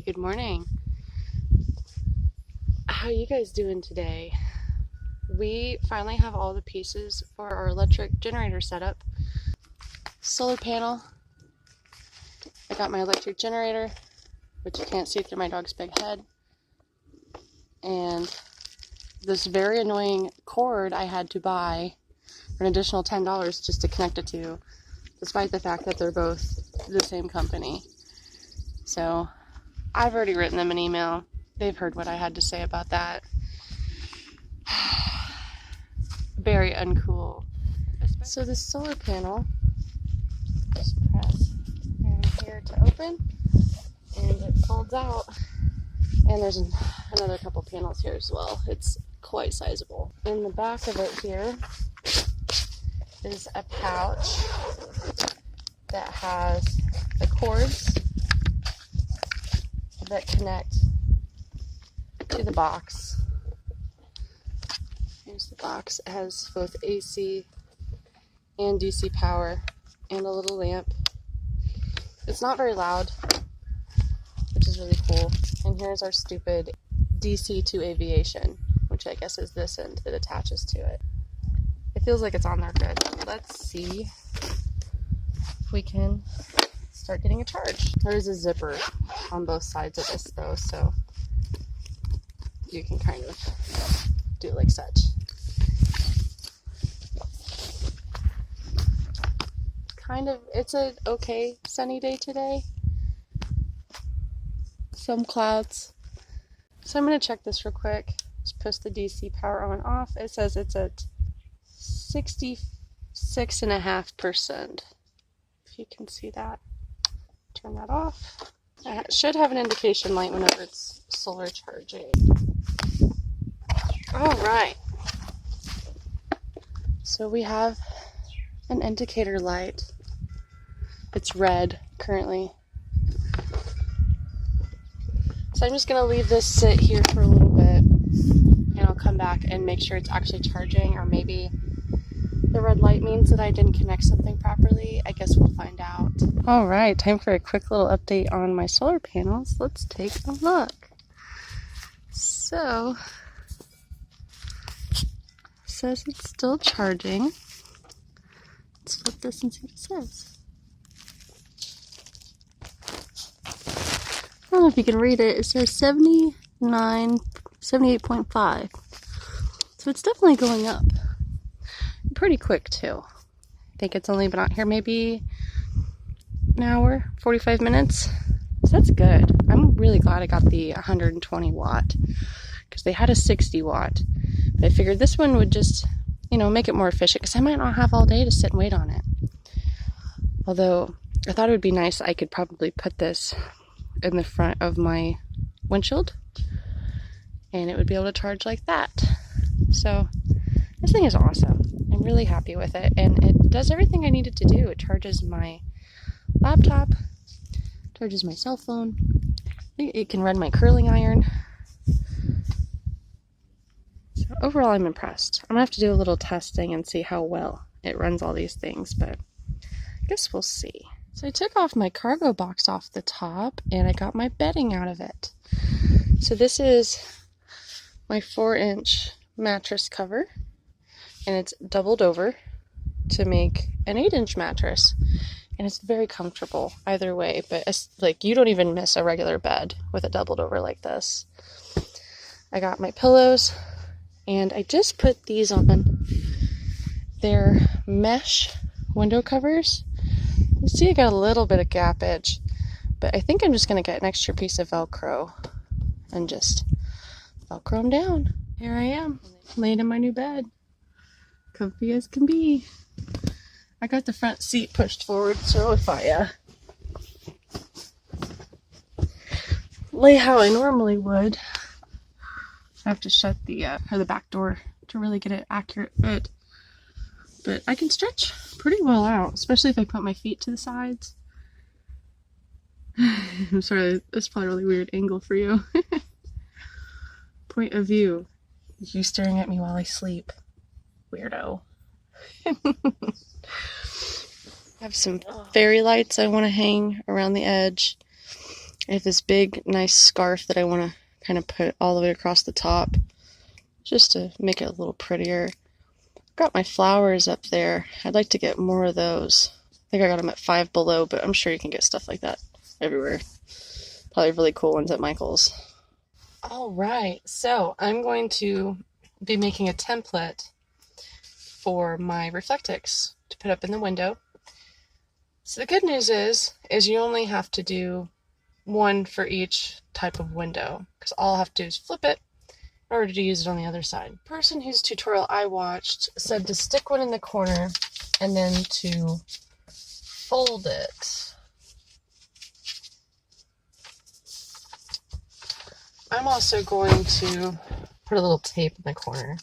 Good morning. How you guys doing today? We finally have all the pieces for our electric generator setup. Solar panel. I got my electric generator, which you can't see through my dog's big head. And this very annoying cord I had to buy for an additional $10 just to connect it to, despite the fact that they're both the same company. So I've already written them an email. They've heard what I had to say about that. Very uncool. So this solar panel, just press in here to open, and it folds out. And there's another couple panels here as well. It's quite sizable. In the back of it here is a pouch that has the cords that connect to the box. Here's the box. It has both AC and DC power and a little lamp. It's not very loud, which is really cool. And here's our stupid DC to Aviation, which I guess is this end that attaches to it. It feels like it's on there good. Let's see if we can start getting a charge. There is a zipper on both sides of this though, so you can kind of do it like such. It's an okay sunny day today. Some clouds. So I'm going to check this real quick. Just push the DC power on and off. It says it's at 66.5%. If you can see that. Turn that off. It should have an indication light whenever it's solar charging. Alright. So we have an indicator light. It's red currently. So I'm just going to leave this sit here for a little bit, and I'll come back and make sure it's actually charging, or maybe the red light means that I didn't connect something properly. I guess we'll find out. Alright, time for a quick little update on my solar panels. Let's take a look. So, it says it's still charging. Let's flip this and see what it says. I don't know if you can read it. It says 78.5. So it's definitely going up. Pretty quick too. I think it's only been out here maybe an hour, 45 minutes. So that's good. I'm really glad I got the 120 watt because they had a 60 watt. But I figured this one would just, make it more efficient because I might not have all day to sit and wait on it. Although I thought it would be nice, I could probably put this in the front of my windshield and it would be able to charge like that. So this thing is awesome. I'm really happy with it, and it does everything I needed to do. It charges my laptop, charges my cell phone, it can run my curling iron. So overall I'm impressed. I'm gonna have to do a little testing and see how well it runs all these things, but I guess we'll see. So I took off my cargo box off the top and I got my bedding out of it. So this is my 4-inch mattress cover, and it's doubled over to make an 8-inch mattress, and it's very comfortable either way, but it's like you don't even miss a regular bed with it doubled over like this. I got my pillows, and I just put these on. They're mesh window covers. You see I got a little bit of gap edge, but I think I'm just going to get an extra piece of Velcro and just Velcro them down. Here I am, laying in my new bed. Comfy as can be. I got the front seat pushed forward, so if I lay how I normally would, I have to shut the back door to really get an accurate fit. But I can stretch pretty well out, especially if I put my feet to the sides. I'm sorry, that's probably a really weird angle for you. Point of view. You staring at me while I sleep. Weirdo. I have some fairy lights I want to hang around the edge. I have this big, nice scarf that I want to kind of put all the way across the top, just to make it a little prettier. Got my flowers up there. I'd like to get more of those. I think I got them at Five Below, but I'm sure you can get stuff like that everywhere. Probably really cool ones at Michael's. All right, so I'm going to be making a template for my Reflectix to put up in the window. So the good news is you only have to do one for each type of window, because all I'll have to do is flip it in order to use it on the other side. The person whose tutorial I watched said to stick one in the corner and then to fold it. I'm also going to put a little tape in the corner.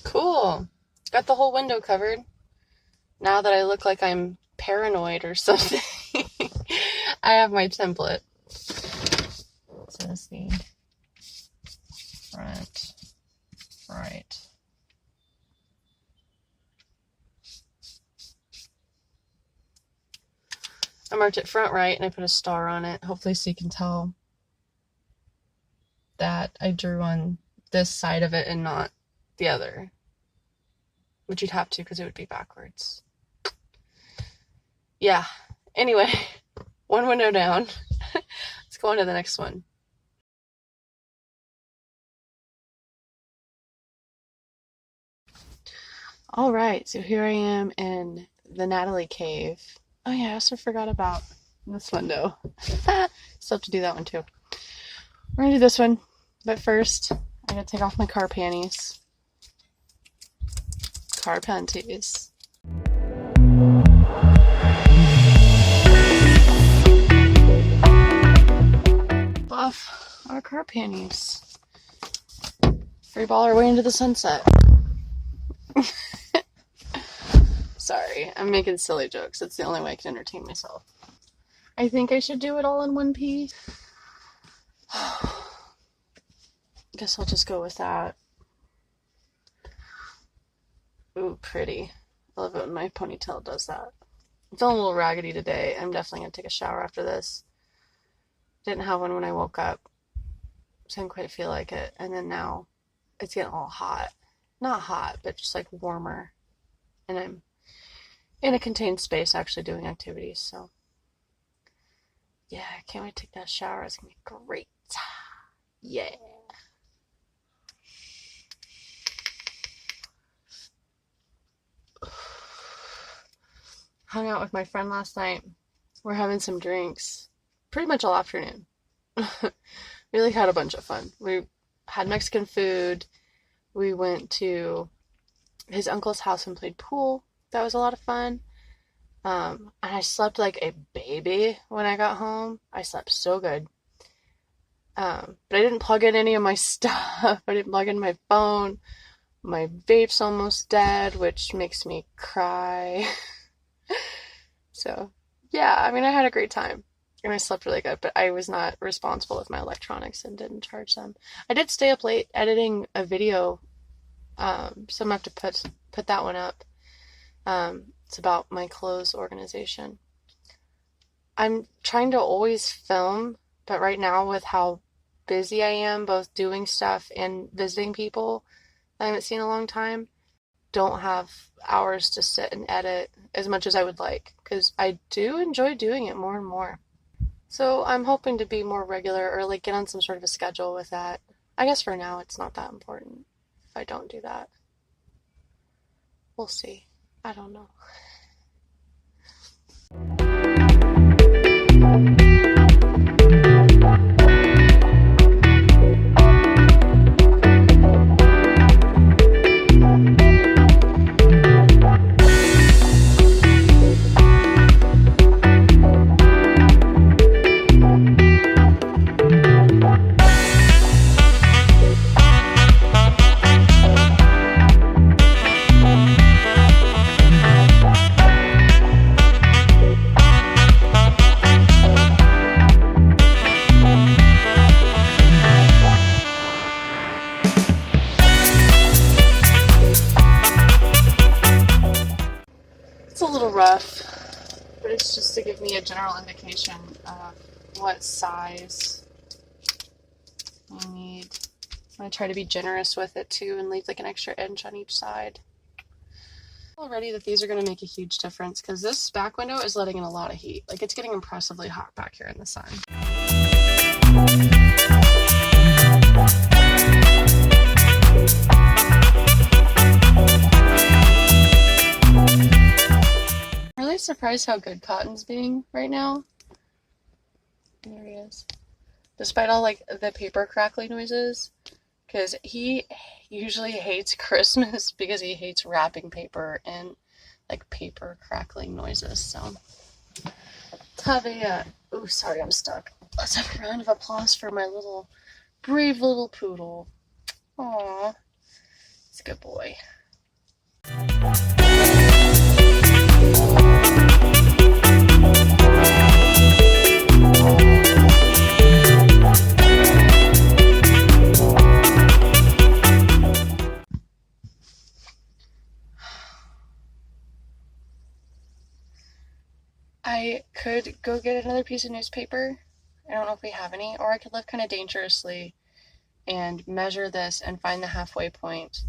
Cool. Got the whole window covered. Now that I look like I'm paranoid or something, I have my template. So let's see. Front, right. I marked it front right and I put a star on it, hopefully so you can tell that I drew on this side of it and not the other. Which you'd have to because it would be backwards. Yeah. Anyway, one window down. Let's go on to the next one. All right, so here I am in the Natalie cave. Oh yeah, I also forgot about this window. Still have to do that one too. We're gonna do this one, but first I'm gonna take off my car panties. Car panties. Buff our car panties. Free ball our way into the sunset. Sorry, I'm making silly jokes. It's the only way I can entertain myself. I think I should do it all in one piece. Guess I'll just go with that. Ooh, pretty. I love it when my ponytail does that. I'm feeling a little raggedy today. I'm definitely going to take a shower after this. Didn't have one when I woke up, so I didn't quite feel like it. And then now it's getting all hot. Not hot, but just like warmer. And I'm in a contained space actually doing activities, so yeah, I can't wait to take that shower. It's going to be great. Yeah. Hung out with my friend last night. We're having some drinks pretty much all afternoon. Really had a bunch of fun. We had Mexican food. We went to his uncle's house and played pool. That was a lot of fun. And I slept like a baby when I got home. I slept so good. But I didn't plug in any of my stuff. I didn't plug in my phone. My vape's almost dead, which makes me cry. So, yeah, I mean, I had a great time. And I slept really good, but I was not responsible with my electronics and didn't charge them. I did stay up late editing a video, so I'm gonna have to put that one up. It's about my clothes organization. I'm trying to always film, but right now with how busy I am, both doing stuff and visiting people I haven't seen in a long time, don't have hours to sit and edit as much as I would like, because I do enjoy doing it more and more. So I'm hoping to be more regular or like get on some sort of a schedule with that. I guess for now it's not that important if I don't do that. We'll see. I don't know. It's a little rough, but it's just to give me a general indication of what size I need. I'm going to try to be generous with it too and leave like an extra inch on each side. Already that these are going to make a huge difference because this back window is letting in a lot of heat. Like, it's getting impressively hot back here in the sun. I'm really surprised how good Cotton's being right now. There he is. Despite all like the paper crackling noises, because he usually hates Christmas because he hates wrapping paper and like paper crackling noises. So let's have a oh, sorry, I'm stuck. Let's have a round of applause for my little brave little poodle. Aww, he's a good boy. I could go get another piece of newspaper. I don't know if we have any, or I could live kind of dangerously and measure this and find the halfway point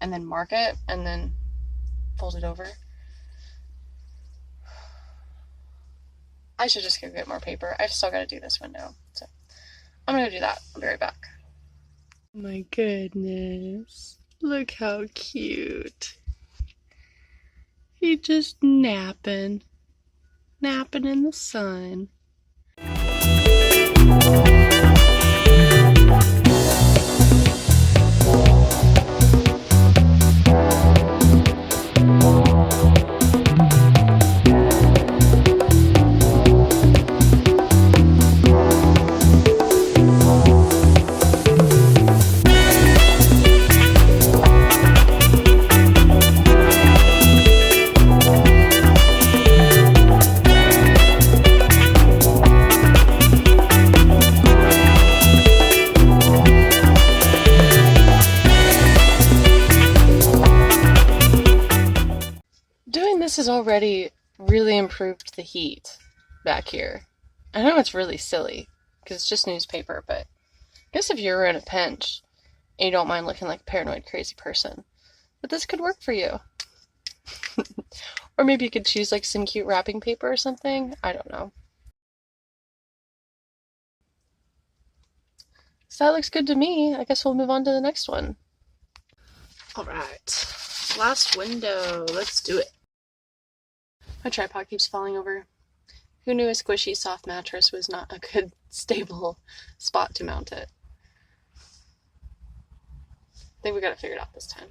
and then mark it and then fold it over. I should just go get more paper. I've still got to do this window, so I'm gonna do that. I'll be right back. My goodness, look how cute. He just napping in the sun. This has already really improved the heat back here. I know it's really silly because it's just newspaper, but I guess if you're in a pinch and you don't mind looking like a paranoid crazy person, but this could work for you. Or maybe you could choose like some cute wrapping paper or something. I don't know. So that looks good to me. I guess we'll move on to the next one. Alright, last window. Let's do it. My tripod keeps falling over. Who knew a squishy soft mattress was not a good stable spot to mount it? I think we got it figured out this time.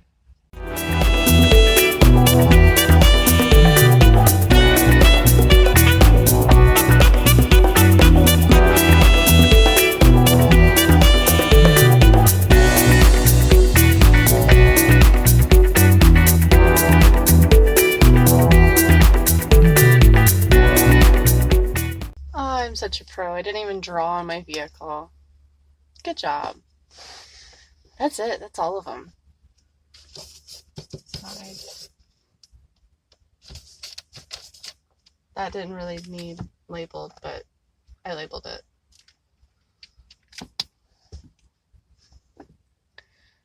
I'm such a pro. I didn't even draw on my vehicle. Good job. That's it. That's all of them. That didn't really need labeled, but I labeled it.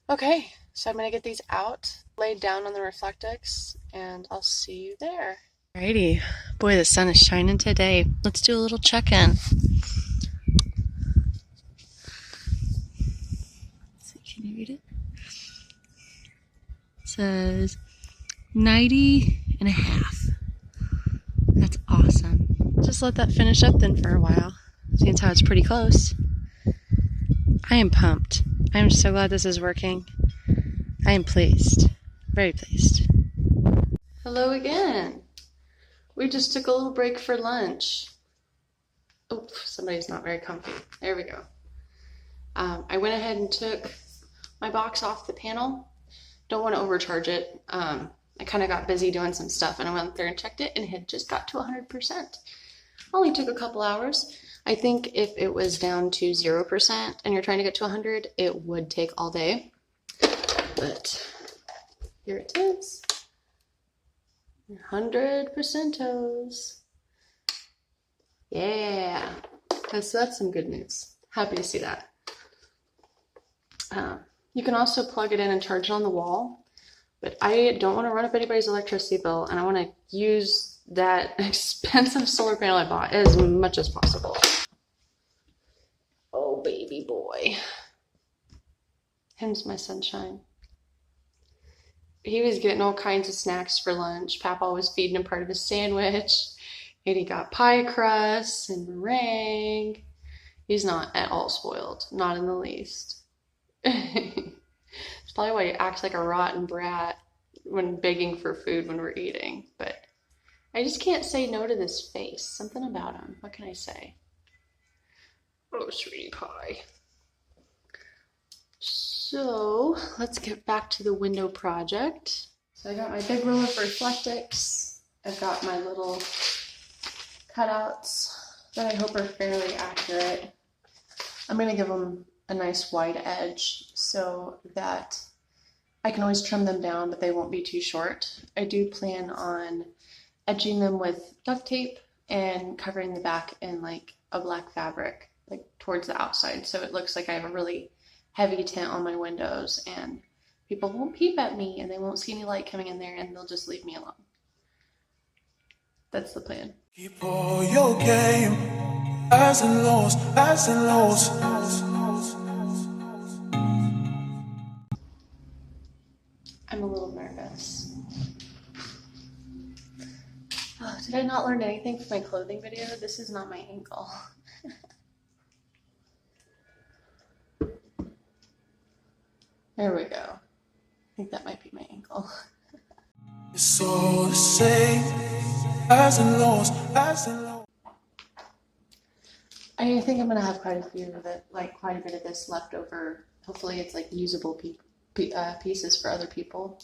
Okay, so I'm going to get these out, laid down on the Reflectix, and I'll see you there. Alrighty. Boy, the sun is shining today. Let's do a little check-in. See, can you read it? It says, 90.5. That's awesome. Just let that finish up then for a while. Seeing how it's pretty close. I am pumped. I am so glad this is working. I am pleased. Very pleased. Hello again. We just took a little break for lunch. Oh, somebody's not very comfy. There we go. I went ahead and took my box off the panel. Don't want to overcharge it. I kind of got busy doing some stuff and I went there and checked it and it had just got to 100%. Only took a couple hours. I think if it was down to 0% and you're trying to get to 100, it would take all day. But here it is. 100%. Yeah. That's some good news. Happy to see that. You can also plug it in and charge it on the wall, but I don't want to run up anybody's electricity bill and I want to use that expensive solar panel I bought as much as possible. Oh, baby boy. Him's my sunshine. He was getting all kinds of snacks for lunch. Papa was feeding him part of his sandwich, and he got pie crust and meringue. He's not at all spoiled, not in the least. It's probably why he acts like a rotten brat when begging for food when we're eating, but I just can't say no to this face. Something about him. What can I say? Oh, sweetie pie. So let's get back to the window project. So I got my big roll of Reflectix. I've got my little cutouts that I hope are fairly accurate. I'm going to give them a nice wide edge so that I can always trim them down, but they won't be too short. I do plan on edging them with duct tape and covering the back in like a black fabric, like towards the outside, so it looks like I have a really heavy tint on my windows and people won't peep at me and they won't see any light coming in there and they'll just leave me alone. That's the plan. Keep all your game, highs and lows, highs and lows. I'm a little nervous. Oh, did I not learn anything from my clothing video? This is not my ankle. There we go. I think that might be my ankle. It's all the same, highs and lows, highs and lows. I think I'm gonna have quite a bit of this left over. Hopefully it's like usable pieces for other people.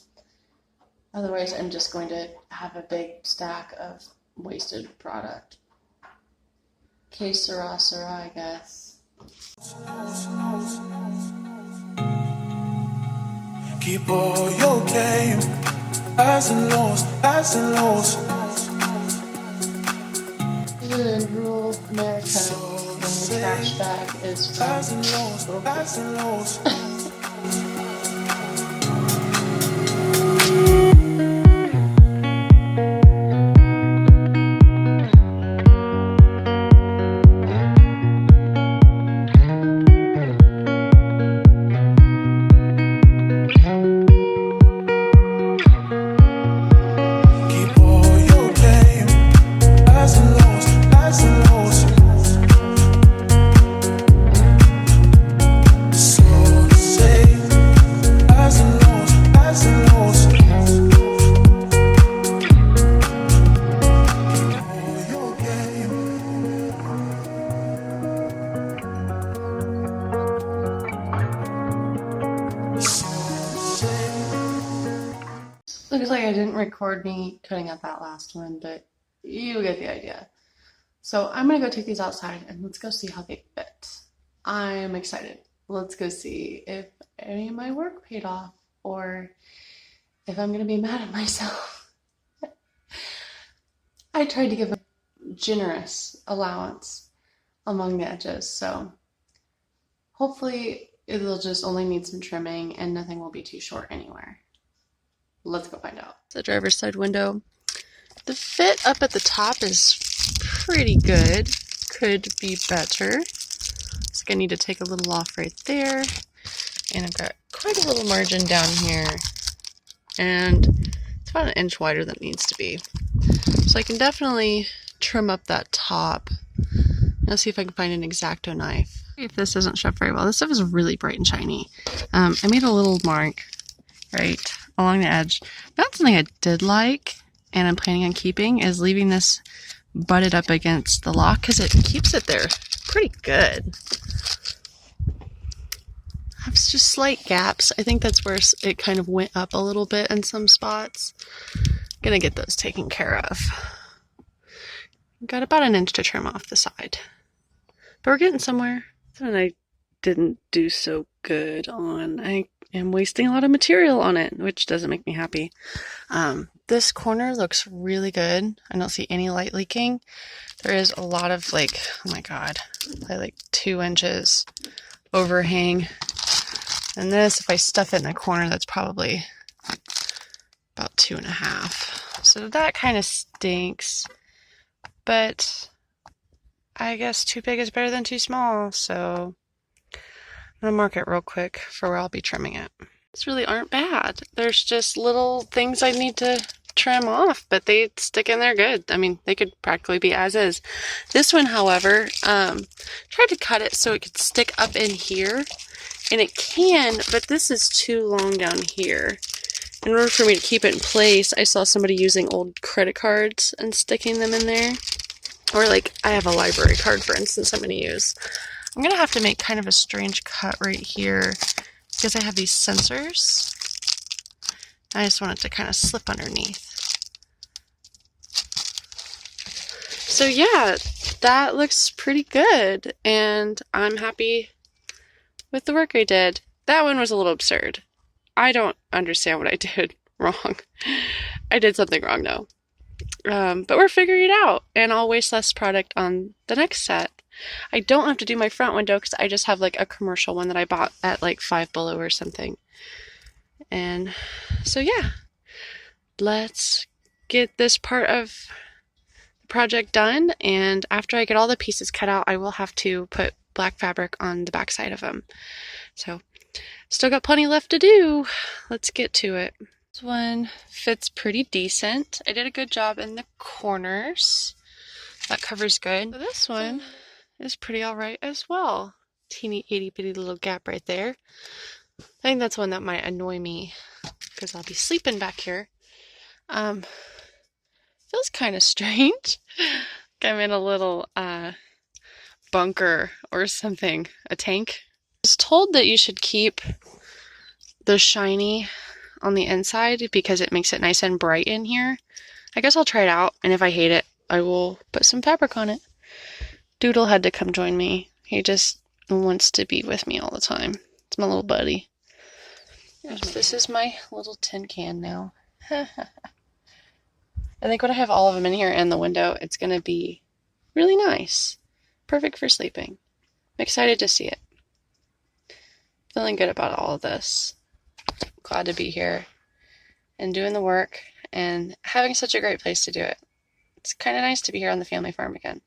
Otherwise I'm just going to have a big stack of wasted product. Que sera, I guess. Keep all your game, highs and lows, highs and lows. In rural America, when the trash bag is from Highs and lows, highs and lows. Looks like I didn't record me cutting up that last one, but you get the idea. So I'm gonna go take these outside and let's go see how they fit. I'm excited. Let's go see if any of my work paid off or if I'm gonna be mad at myself. I tried to give a generous allowance along the edges, so hopefully it'll just only need some trimming and nothing will be too short anywhere. Let's go find out. The driver's side window. The fit up at the top is pretty good. Could be better. So I need to take a little off right there. And I've got quite a little margin down here. And it's about 1 inch wider than it needs to be. So I can definitely trim up that top. Let's see if I can find an X-Acto knife. If this doesn't show up very well, this stuff is really bright and shiny. I made a little mark right along the edge. That's something I did like, and I'm planning on keeping, is leaving this butted up against the lock because it keeps it there pretty good. It's just slight gaps. I think that's where it kind of went up a little bit in some spots. Gonna get those taken care of. Got about 1 inch to trim off the side, but we're getting somewhere. Something I didn't do so good on. I am wasting a lot of material on it, which doesn't make me happy. This corner looks really good. I don't see any light leaking. There is a lot of like, oh my god, like 2 inches overhang. And this, if I stuff it in the corner, that's probably about 2.5. So that kind of stinks. But I guess too big is better than too small, so I'm gonna mark it real quick for where I'll be trimming it. These really aren't bad. There's just little things I need to trim off, but they stick in there good. I mean, they could practically be as is. This one, however, tried to cut it so it could stick up in here, and it can, but this is too long down here. In order for me to keep it in place, I saw somebody using old credit cards and sticking them in there. Or like, I have a library card, for instance, I'm going to use. I'm going to have to make kind of a strange cut right here because I have these sensors. I just want it to kind of slip underneath. So yeah, that looks pretty good, and I'm happy with the work I did. That one was a little absurd. I don't understand what I did wrong. I did something wrong though. But we're figuring it out, and I'll waste less product on the next set. I don't have to do my front window because I just have like a commercial one that I bought at like Five Below or something. And so yeah, let's get this part of the project done, and after I get all the pieces cut out, I will have to put black fabric on the back side of them. So still got plenty left to do. Let's get to it. This one fits pretty decent. I did a good job in the corners. That covers good. So this one is pretty alright as well. Teeny itty bitty little gap right there. I think that's one that might annoy me because I'll be sleeping back here. Feels kind of strange. Like I'm in a little bunker or something. A tank. I was told that you should keep the shiny on the inside because it makes it nice and bright in here. I guess I'll try it out, and if I hate it, I will put some fabric on it. Doodle had to come join me. He just wants to be with me all the time. It's my little buddy. This is my little tin can now. I think when I have all of them in here and the window, it's going to be really nice. Perfect for sleeping. I'm excited to see it. Feeling good about all of this. Glad to be here and doing the work and having such a great place to do it. It's kind of nice to be here on the family farm again.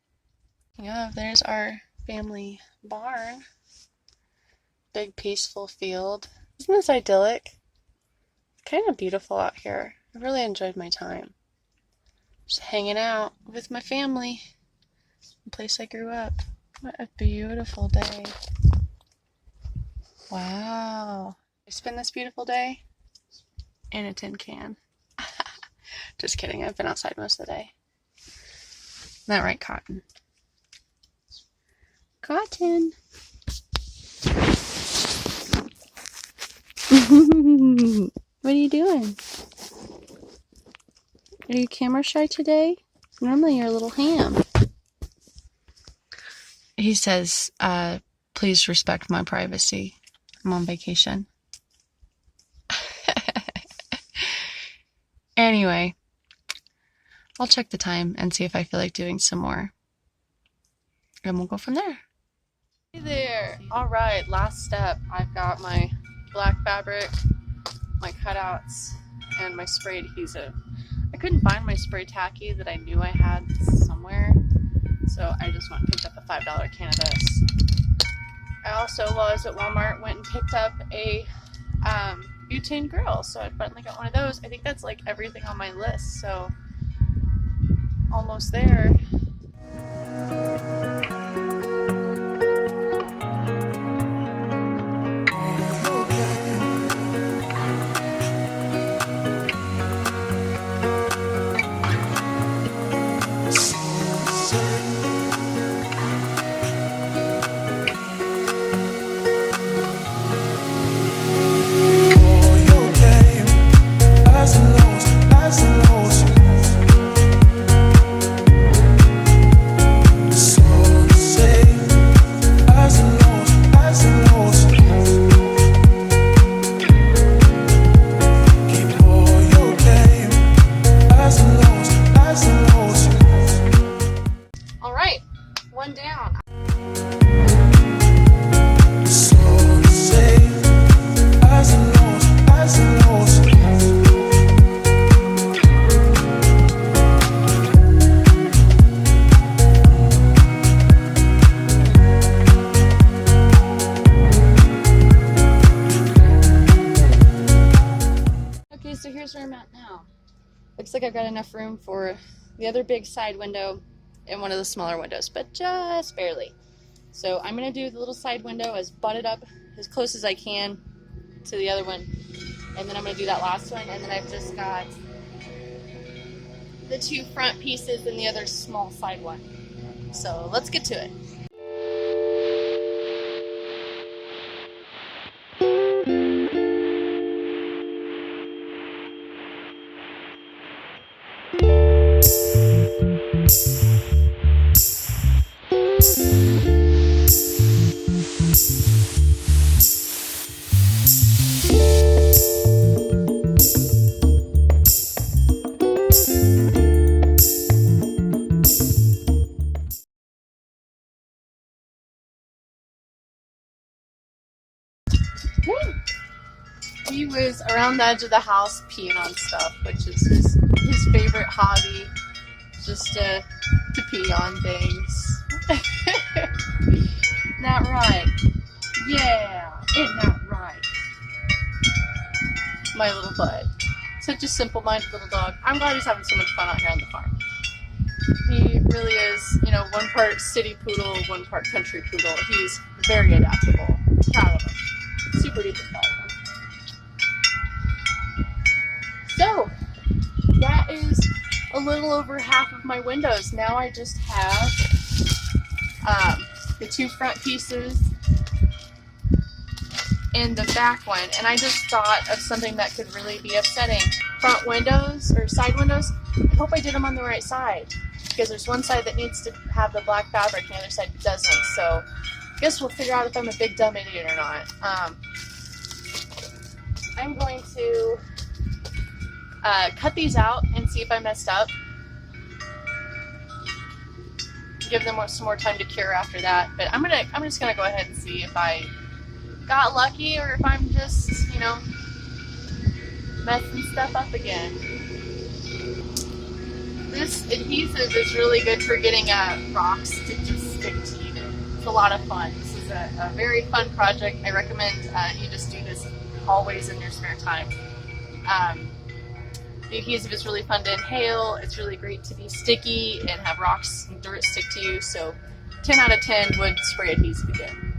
Yeah, there's our family barn. Big peaceful field. Isn't this idyllic? It's kind of beautiful out here. I really enjoyed my time. Just hanging out with my family. The place I grew up. What a beautiful day. Wow. I spend this beautiful day in a tin can. Just kidding, I've been outside most of the day. Not right, Cotton. Cotton! What are you doing? Are you camera shy today? Normally you're a little ham. He says, please respect my privacy. I'm on vacation. Anyway, I'll check the time and see if I feel like doing some more. And we'll go from there. Hey there! Alright, last step. I've got my black fabric, my cutouts, and my spray adhesive. I couldn't find my spray tacky that I knew I had somewhere, so I just went and picked up a $5 can of this. I also was at Walmart, went and picked up a butane grill, so I finally got one of those. I think that's like everything on my list, so almost there. All right, one down. Okay, so here's where I'm at now. Looks like I've got enough room for the other big side window and one of the smaller windows, but just barely. So I'm gonna do the little side window as butted up as close as I can to the other one, and then I'm gonna do that last one, and then I've just got the two front pieces and the other small side one. So let's get to it. He was around the edge of the house peeing on stuff, which is his favorite hobby, just to pee on things. Not right. Yeah, isn't that right? My little bud. Such a simple-minded little dog. I'm glad he's having so much fun out here on the farm. He really is, you know, one part city poodle, one part country poodle. He's very adaptable. Proud of him. Super duper proud of him. So, that is a little over half of my windows. Now I just have the two front pieces and the back one. And I just thought of something that could really be upsetting. Front windows, or side windows, I hope I did them on the right side. Because there's one side that needs to have the black fabric and the other side doesn't. So, I guess we'll figure out if I'm a big dumb idiot or not. I'm going to cut these out and see if I messed up. Give them some more time to cure after that. But I'm just gonna go ahead and see if I got lucky or if I'm just, you know, messing stuff up again. This adhesive is really good for getting rocks to just stick to you. It's a lot of fun. This is a very fun project. I recommend you just do this always in your spare time. The adhesive is really fun to inhale. It's really great to be sticky and have rocks and dirt stick to you. So 10 out of 10 would spray adhesive again.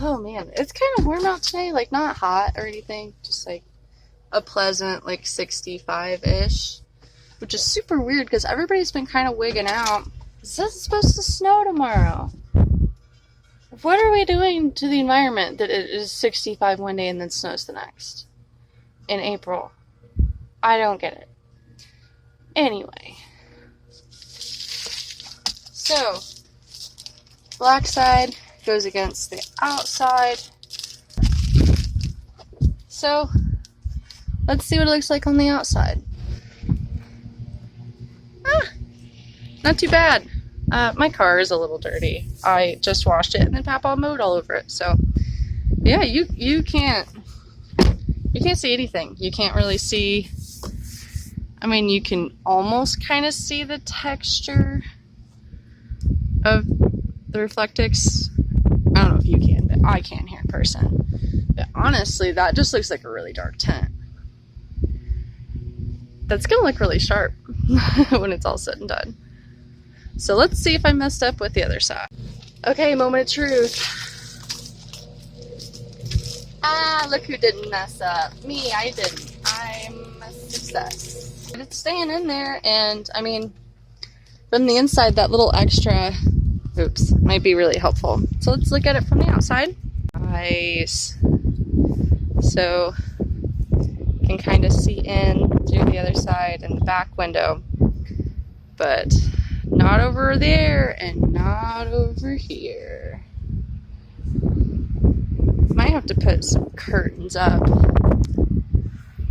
Oh man, it's kind of warm out today, like not hot or anything, just like a pleasant like 65-ish, which is super weird because everybody's been kind of wigging out. It says it's supposed to snow tomorrow. What are we doing to the environment that it is 65 one day and then snows the next? In April. I don't get it. Anyway. So, black side goes against the outside. So, Let's see what it looks like on the outside. Ah, not too bad. My car is a little dirty. I just washed it and then Papa mowed all over it. So yeah, you can't see anything. You can't really see. I mean, you can almost kind of see the texture of the Reflectix. I don't know if you can, but I can here in person. But honestly, that just looks like a really dark tint. That's gonna look really sharp when it's all said and done. So let's see if I messed up with the other side. Okay, moment of truth. Ah, look who didn't mess up. Me, I didn't. I'm a success. But it's staying in there, and I mean, from the inside, that little extra, oops, might be really helpful. So let's look at it from the outside. Nice. So you can kind of see in through the other side and the back window, but not over there and not over here. Might have to put some curtains up.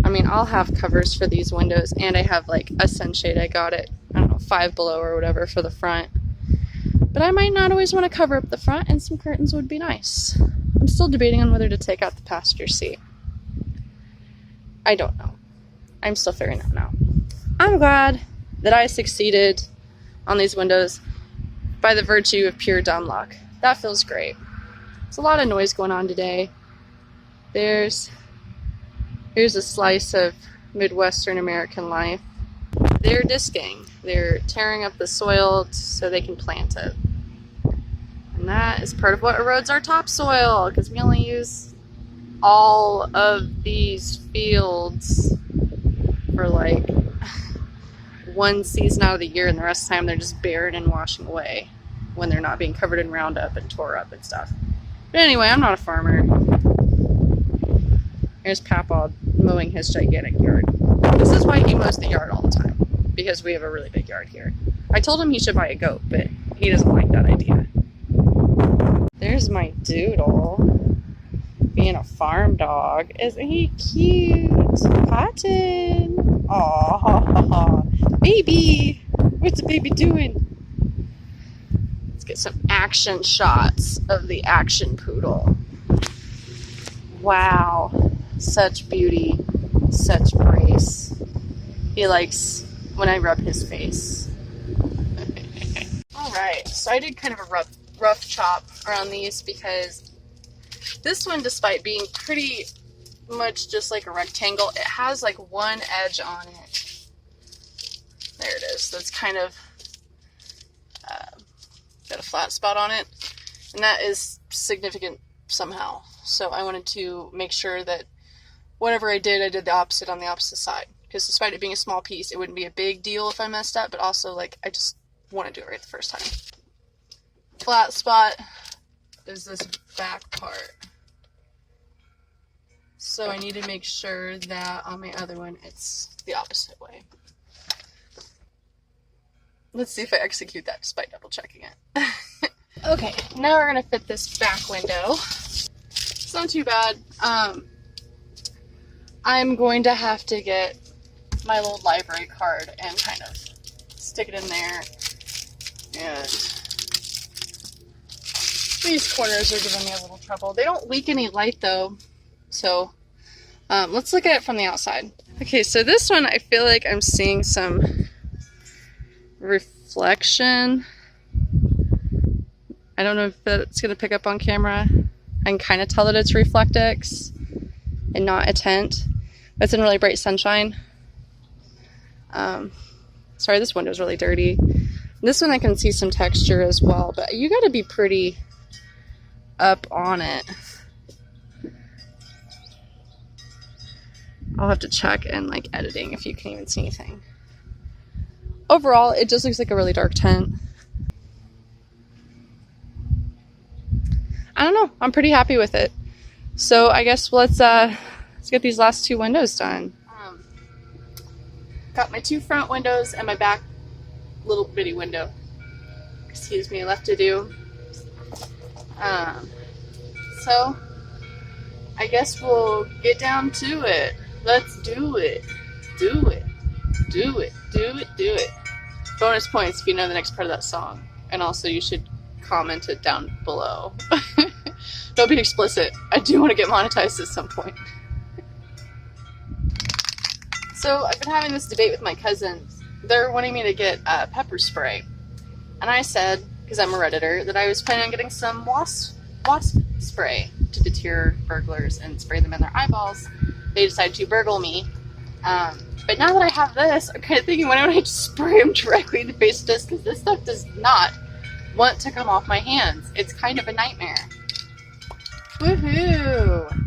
I mean, I'll have covers for these windows, and I have like a sunshade I got at, I don't know, Five Below or whatever for the front. But I might not always want to cover up the front, and some curtains would be nice. I'm still debating on whether to take out the passenger seat. I don't know. I'm still figuring that out. I'm glad that I succeeded on these windows by the virtue of pure dumb luck. That feels great. There's a lot of noise going on today. Here's a slice of Midwestern American life. They're disking. They're tearing up the soil so they can plant it. And that is part of what erodes our topsoil, because we only use all of these fields for like one season out of the year, and the rest of the time they're just barren and washing away when they're not being covered in Roundup and tore up and stuff. But anyway, I'm not a farmer. Here's Papa mowing his gigantic yard. This is why he mows the yard all the time, because we have a really big yard here. I told him he should buy a goat, but he doesn't like that idea. There's my doodle, being a farm dog. Isn't he cute? Cotton. Aww, baby. What's the baby doing? Let's get some action shots of the action poodle. Wow, such beauty, such grace. He likes when I rub his face. Alright, so I did kind of a rough chop around these, because this one, despite being pretty much just like a rectangle, it has like one edge on it. There it is. That's kind of got a flat spot on it, and that is significant somehow. So I wanted to make sure that whatever I did the opposite on the opposite side, because despite it being a small piece, it wouldn't be a big deal if I messed up, but also like I just want to do it right the first time. Flat spot is this back part. So I need to make sure that on my other one it's the opposite way. Let's see if I execute that despite double checking it. Okay, now we're gonna fit this back window. It's not too bad. I'm going to have to get my little library card and kind of stick it in there. And these corners are giving me a little trouble. They don't leak any light though. So let's look at it from the outside. Okay, so this one I feel like I'm seeing some reflection. I don't know if it's going to pick up on camera. I can kind of tell that it's Reflectix and not a tint. It's in really bright sunshine. Sorry, this window's really dirty. This one I can see some texture as well, but you got to be pretty up on it. I'll have to check in like editing if you can even see anything. Overall, it just looks like a really dark tint. I don't know. I'm pretty happy with it. So I guess let's get these last two windows done. Got my two front windows and my back little bitty window, excuse me, left to do. So I guess we'll get down to it. Let's do it. Do it. Do it. Do it. Do it. Bonus points if you know the next part of that song. And also you should comment it down below. Don't be explicit. I do want to get monetized at some point. So I've been having this debate with my cousins. They're wanting me to get pepper spray. And I said, because I'm a Redditor, that I was planning on getting some wasp spray to deter burglars and spray them in their eyeballs. They decided to burgle me. But now that I have this, I'm kind of thinking, why don't I just spray them directly in the face? Just because this stuff does not want to come off my hands. It's kind of a nightmare. Woohoo!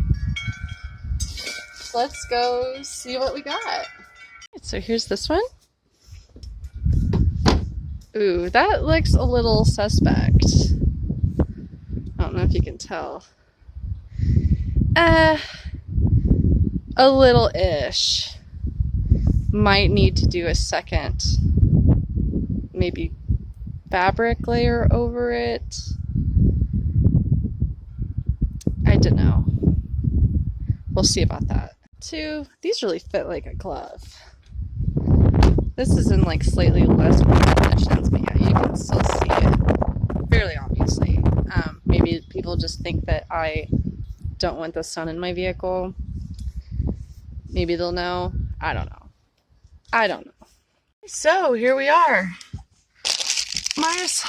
Let's go see what we got. So here's this one. Ooh, that looks a little suspect. I don't know if you can tell. A little-ish. Might need to do a second, maybe fabric layer over it. I don't know. We'll see about that. These really fit like a glove. This is in like slightly less conditions, but yeah, you can still see it fairly obviously. Maybe people just think that I don't want the sun in my vehicle. Maybe they'll know. I don't know. So here we are. Minus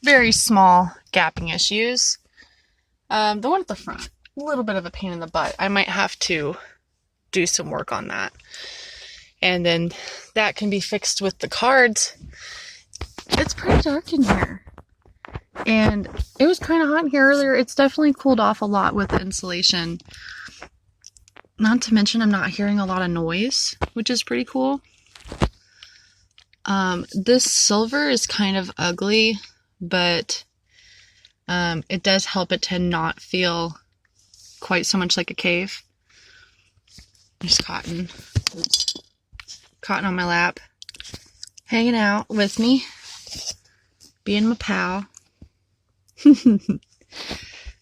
very small gapping issues. The one at the front, a little bit of a pain in the butt. I might have to do some work on that. And then that can be fixed with the cards. It's pretty dark in here. And it was kind of hot in here earlier. It's definitely cooled off a lot with the insulation. Not to mention I'm not hearing a lot of noise, which is pretty cool. This silver is kind of ugly, but it does help it to not feel quite so much like a cave. There's cotton. Oops. Cotton on my lap. Hanging out with me. Being my pal.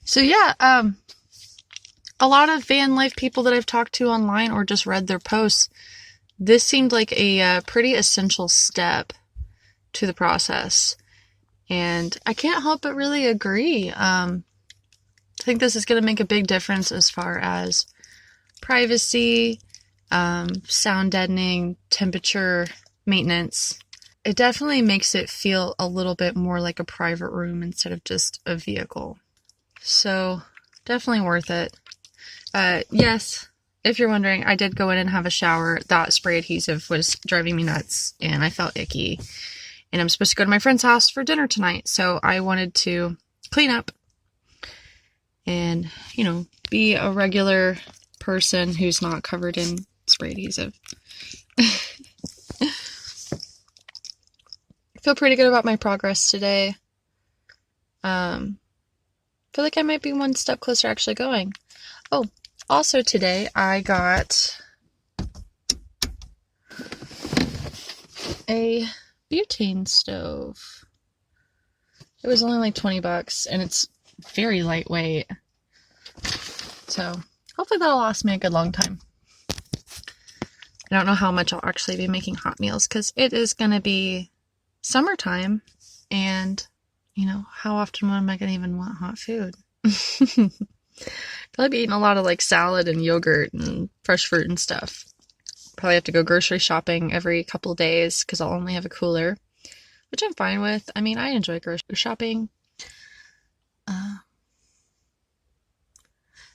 So yeah, a lot of van life people that I've talked to online or just read their posts, this seemed like a pretty essential step to the process. And I can't help but really agree. I think this is going to make a big difference as far as privacy, sound deadening, temperature maintenance. It definitely makes it feel a little bit more like a private room instead of just a vehicle. So definitely worth it. Yes, if you're wondering, I did go in and have a shower. That spray adhesive was driving me nuts and I felt icky. And I'm supposed to go to my friend's house for dinner tonight. So I wanted to clean up and, you know, be a regular person who's not covered in spray adhesive. I feel pretty good about my progress today. Feel like I might be one step closer to actually going. Oh, also today I got a butane stove. It was only like $20 and it's very lightweight. So hopefully that'll last me a good long time. I don't know how much I'll actually be making hot meals because it is going to be summertime and, you know, how often am I going to even want hot food? Probably be eating a lot of like salad and yogurt and fresh fruit and stuff. Probably have to go grocery shopping every couple of days because I'll only have a cooler, which I'm fine with. I mean, I enjoy grocery shopping.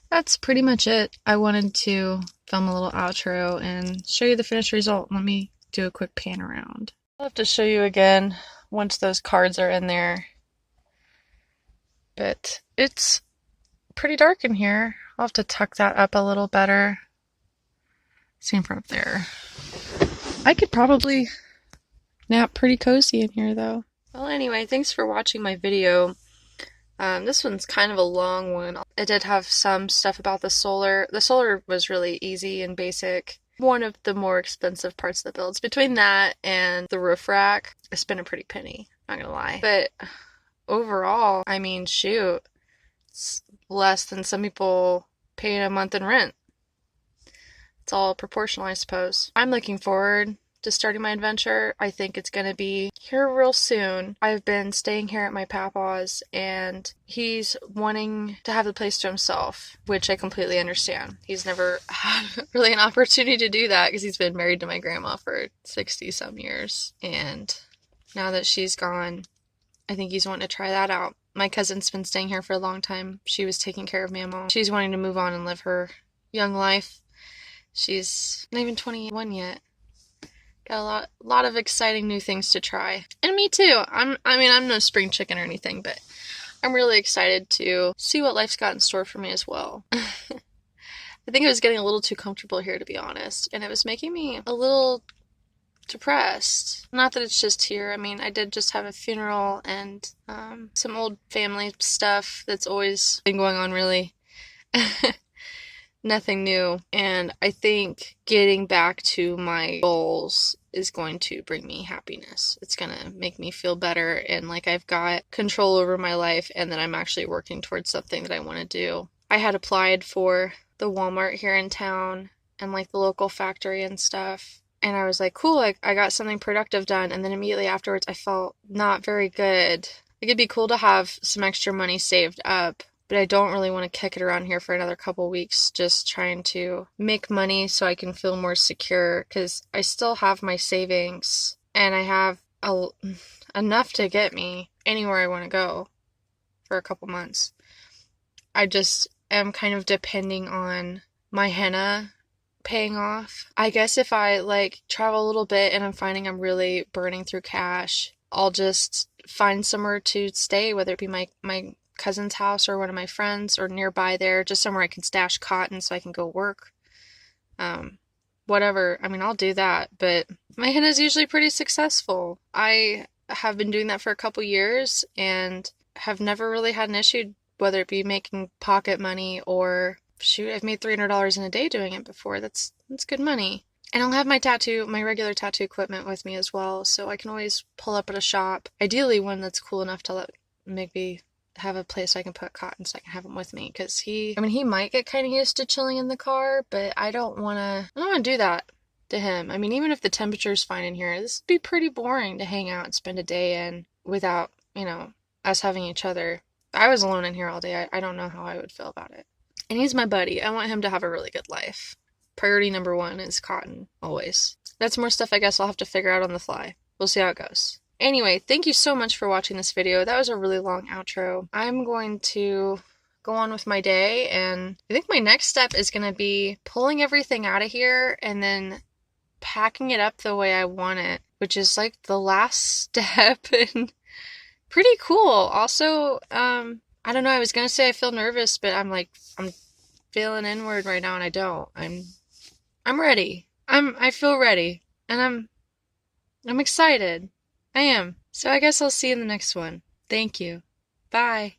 That's pretty much it. I wanted to film a little outro and show you the finished result. Let me do a quick pan around. I'll have to show you again once those cards are in there. But it's pretty dark in here. I'll have to tuck that up a little better. See from up there. I could probably nap pretty cozy in here though. Well, anyway, thanks for watching my video. This one's kind of a long one. It did have some stuff about the solar. The solar was really easy and basic. One of the more expensive parts of the builds. Between that and the roof rack, I spent a pretty penny, not gonna lie. But overall, I mean, shoot, it's less than some people pay a month in rent. It's all proportional, I suppose. I'm looking forward to starting my adventure. I think it's going to be here real soon. I've been staying here at my papa's, and he's wanting to have the place to himself, which I completely understand. He's never had really an opportunity to do that because he's been married to my grandma for 60 some years, and now that she's gone, I think he's wanting to try that out. My cousin's been staying here for a long time. She was taking care of Mama. She's wanting to move on and live her young life. She's not even 21 yet. Got a lot of exciting new things to try. And me too. I'm no spring chicken or anything, but I'm really excited to see what life's got in store for me as well. I think I was getting a little too comfortable here, to be honest, and it was making me a little depressed. Not that it's just here. I mean, I did just have a funeral and some old family stuff that's always been going on, really. Nothing new. And I think getting back to my goals is going to bring me happiness. It's going to make me feel better and like I've got control over my life and that I'm actually working towards something that I want to do. I had applied for the Walmart here in town and like the local factory and stuff. And I was like, cool, I got something productive done. And then immediately afterwards, I felt not very good. Like, it'd be cool to have some extra money saved up, but I don't really want to kick it around here for another couple weeks, just trying to make money so I can feel more secure, because I still have my savings and I have enough to get me anywhere I want to go for a couple months. I just am kind of depending on my henna paying off. I guess if I like travel a little bit and I'm finding I'm really burning through cash, I'll just find somewhere to stay, whether it be my cousin's house or one of my friends or nearby there, just somewhere I can stash cotton so I can go work. Whatever. I mean, I'll do that, but my henna is usually pretty successful. I have been doing that for a couple years and have never really had an issue, whether it be making pocket money or shoot, I've made $300 in a day doing it before. That's good money. And I'll have my regular tattoo equipment with me as well, so I can always pull up at a shop. Ideally one that's cool enough to maybe have a place I can put cotton so I can have him with me, because he might get kind of used to chilling in the car, but I don't want to do that to him. I mean, even if the temperature's fine in here, this would be pretty boring to hang out and spend a day in without, us having each other. If I was alone in here all day, I don't know how I would feel about it. And he's my buddy. I want him to have a really good life. Priority number one is cotton, always. That's more stuff I guess I'll have to figure out on the fly. We'll see how it goes. Anyway, thank you so much for watching this video. That was a really long outro. I'm going to go on with my day, and I think my next step is going to be pulling everything out of here and then packing it up the way I want it, which is like the last step and pretty cool. Also, I don't know, I was going to say I feel nervous, but I'm feeling inward right now and I don't. I'm ready. I feel ready, and I'm excited. I am. So I guess I'll see you in the next one. Thank you. Bye.